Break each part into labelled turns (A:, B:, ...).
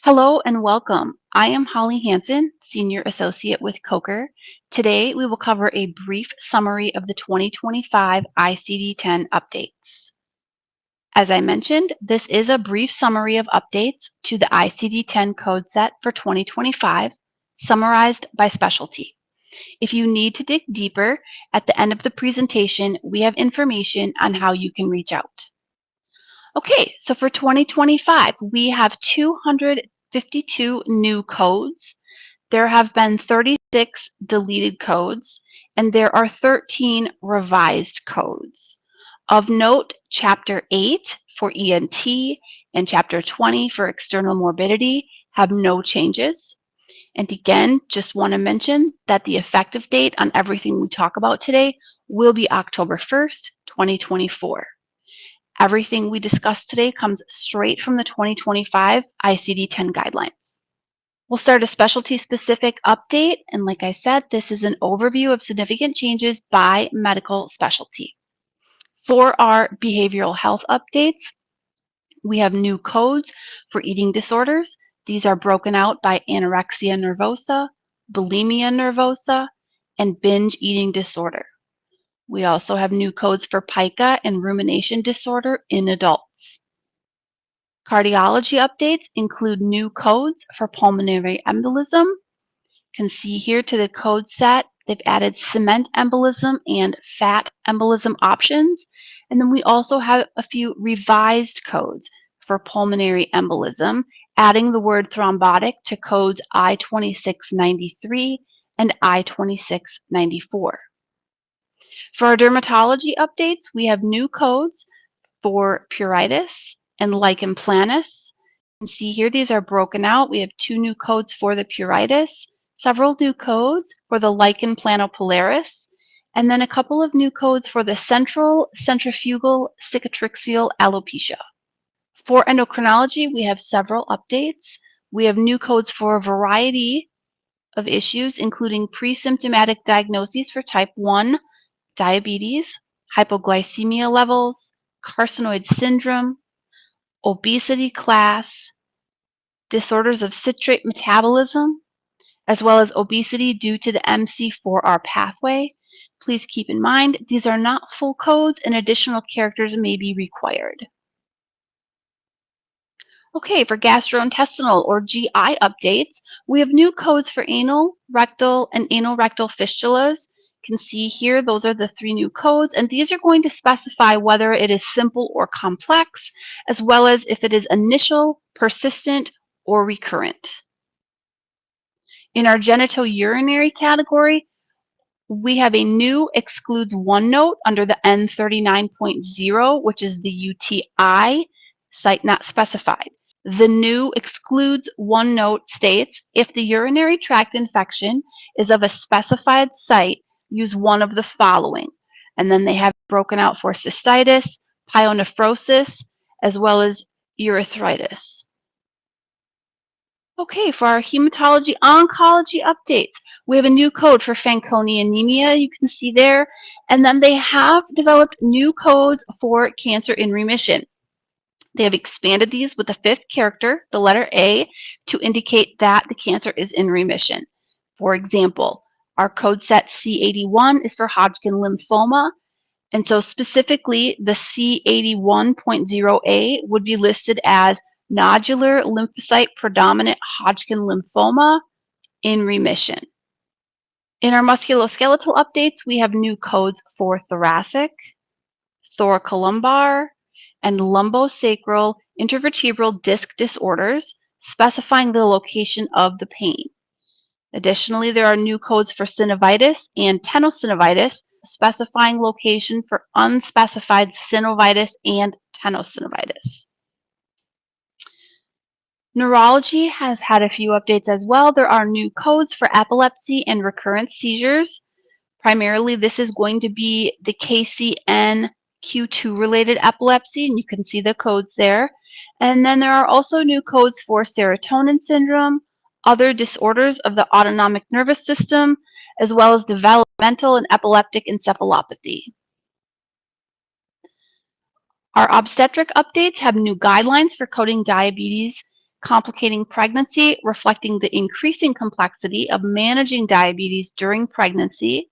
A: Hello and welcome. I am Holly Hansen, Senior Associate with Coker. Today we will cover a brief summary of the 2025 ICD-10 updates. As I mentioned, this is a brief summary of updates to the ICD-10 code set for 2025, summarized by specialty. If you need to dig deeper, at the end of the presentation, we have information on how you can reach out. Okay, so for 2025, we have 252 new codes. There have been 36 deleted codes, and there are 13 revised codes. Of note, Chapter 8 for ENT and Chapter 20 for external morbidity have no changes. And again, just want to mention that the effective date on everything we talk about today will be October 1st, 2024. Everything we discussed today comes straight from the 2025 ICD-10 guidelines. We'll start a specialty-specific update, and like I said, this is an overview of significant changes by medical specialty. For our behavioral health updates, we have new codes for eating disorders. These are broken out by anorexia nervosa, bulimia nervosa, and binge eating disorder. We also have new codes for pica and rumination disorder in adults. Cardiology updates include new codes for pulmonary embolism. You can see here to the code set, they've added cement embolism and fat embolism options. And then we also have a few revised codes for pulmonary embolism, adding the word thrombotic to codes I-2693 and I-2694. For our dermatology updates, we have new codes for pruritus and lichen planus. You can see here these are broken out. We have 2 new codes for the pruritus, several new codes for the lichen planopilaris, and then a couple of new codes for the central centrifugal cicatricial alopecia. For endocrinology, we have several updates. We have new codes for a variety of issues, including pre-symptomatic diagnoses for type 1 diabetes, hypoglycemia levels, carcinoid syndrome, obesity class, disorders of citrate metabolism, as well as obesity due to the MC4R pathway. Please keep in mind, these are not full codes and additional characters may be required. Okay, for gastrointestinal or GI updates, we have new codes for anal, rectal, and anal-rectal fistulas. You can see here, those are the 3 new codes, and these are going to specify whether it is simple or complex, as well as if it is initial, persistent, or recurrent. In our genitourinary category, we have a new excludes one note under the N39.0, which is the UTI, site not specified. The new excludes one note states, if the urinary tract infection is of a specified site, use one of the following. And then they have broken out for cystitis, pyonephrosis, as well as urethritis. Okay, for our hematology oncology updates, we have a new code for Fanconi anemia, you can see there. And then they have developed new codes for cancer in remission. They have expanded these with the 5th character, the letter A, to indicate that the cancer is in remission. For example, our code set C81 is for Hodgkin lymphoma, and so specifically the C81.0A would be listed as nodular lymphocyte predominant Hodgkin lymphoma in remission. In our musculoskeletal updates, we have new codes for thoracic, thoracolumbar, and lumbosacral intervertebral disc disorders, specifying the location of the pain. Additionally, there are new codes for synovitis and tenosynovitis, specifying location for unspecified synovitis and tenosynovitis. Neurology has had a few updates as well. There are new codes for epilepsy and recurrent seizures. Primarily, this is going to be the KCN Q2-related epilepsy, and you can see the codes there. And then there are also new codes for serotonin syndrome, other disorders of the autonomic nervous system, as well as developmental and epileptic encephalopathy. Our obstetric updates have new guidelines for coding diabetes complicating pregnancy, reflecting the increasing complexity of managing diabetes during pregnancy.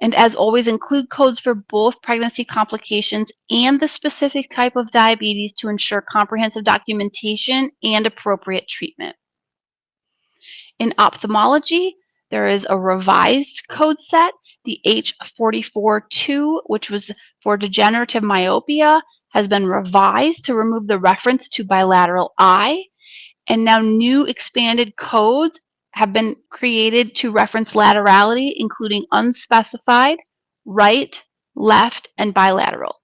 A: And as always, include codes for both pregnancy complications and the specific type of diabetes to ensure comprehensive documentation and appropriate treatment. In ophthalmology, there is a revised code set, the H44-2, which was for degenerative myopia, has been revised to remove the reference to bilateral eye, and now new expanded codes have been created to reference laterality, including unspecified, right, left, and bilateral.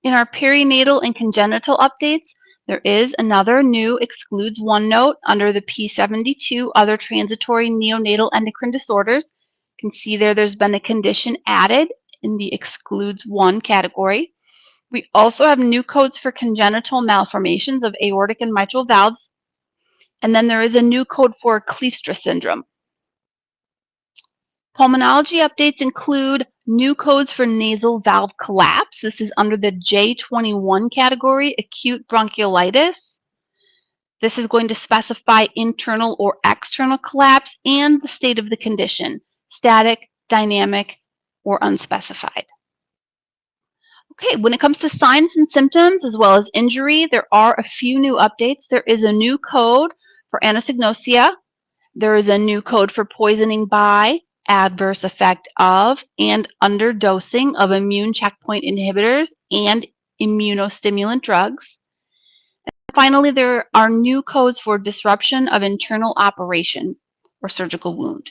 A: In our perinatal and congenital updates, there is another new excludes one note under the P72 other transitory neonatal endocrine disorders. You can see there's been a condition added in the excludes one category. We also have new codes for congenital malformations of aortic and mitral valves. And then there is a new code for Kleefstra syndrome. Pulmonology updates include new codes for nasal valve collapse. This is under the J21 category, acute bronchiolitis. This is going to specify internal or external collapse and the state of the condition, static, dynamic, or unspecified. Okay, when it comes to signs and symptoms as well as injury, there are a few new updates. There is a new code for anosognosia. There is a new code for poisoning by, adverse effect of, and underdosing of immune checkpoint inhibitors and immunostimulant drugs. And finally, there are new codes for disruption of internal operation or surgical wound.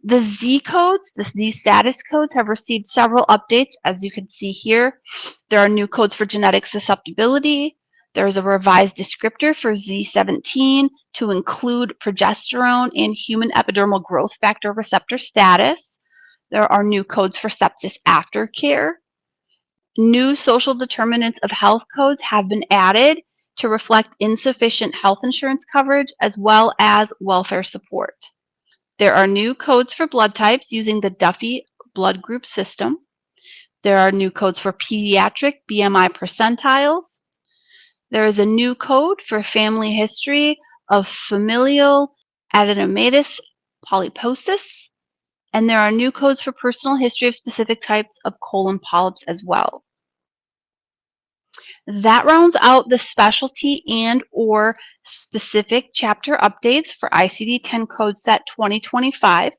A: The Z codes, the Z status codes, have received several updates. As you can see here, there are new codes for genetic susceptibility. There is a revised descriptor for Z17 to include progesterone and human epidermal growth factor receptor status. There are new codes for sepsis aftercare. New social determinants of health codes have been added to reflect insufficient health insurance coverage as well as welfare support. There are new codes for blood types using the Duffy blood group system. There are new codes for pediatric BMI percentiles. There is a new code for family history of familial adenomatous polyposis. And there are new codes for personal history of specific types of colon polyps as well. That rounds out the specialty and/or specific chapter updates for ICD-10 code set 2025.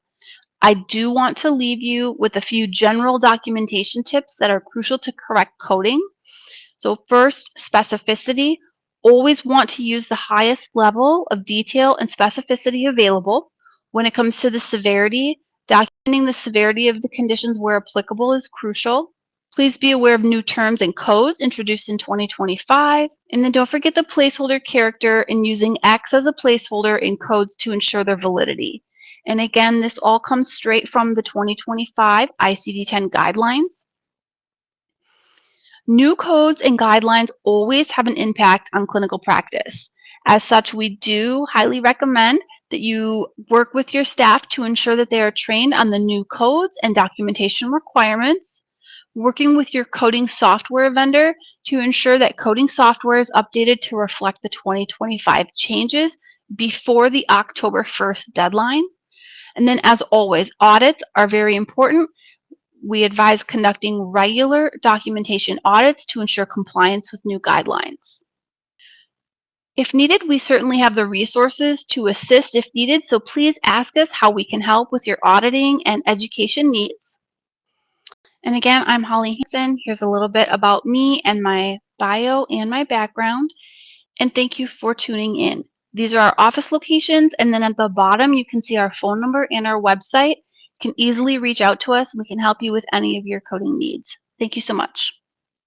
A: I do want to leave you with a few general documentation tips that are crucial to correct coding. So first, specificity. Always want to use the highest level of detail and specificity available. When it comes to the severity, documenting the severity of the conditions where applicable is crucial. Please be aware of new terms and codes introduced in 2025. And then don't forget the placeholder character and using X as a placeholder in codes to ensure their validity. And again, this all comes straight from the 2025 ICD-10 guidelines. New codes and guidelines always have an impact on clinical practice. As such, we do highly recommend that you work with your staff to ensure that they are trained on the new codes and documentation requirements. Working with your coding software vendor to ensure that coding software is updated to reflect the 2025 changes before the October 1st deadline. And then, as always, audits are very important. We advise conducting regular documentation audits to ensure compliance with new guidelines. If needed, we certainly have the resources to assist if needed, so please ask us how we can help with your auditing and education needs. And again, I'm Holly Hansen. Here's a little bit about me and my bio and my background. And thank you for tuning in. These are our office locations, and then at the bottom you can see our phone number and our website. You can easily reach out to us. We can help you with any of your coding needs. Thank you so much.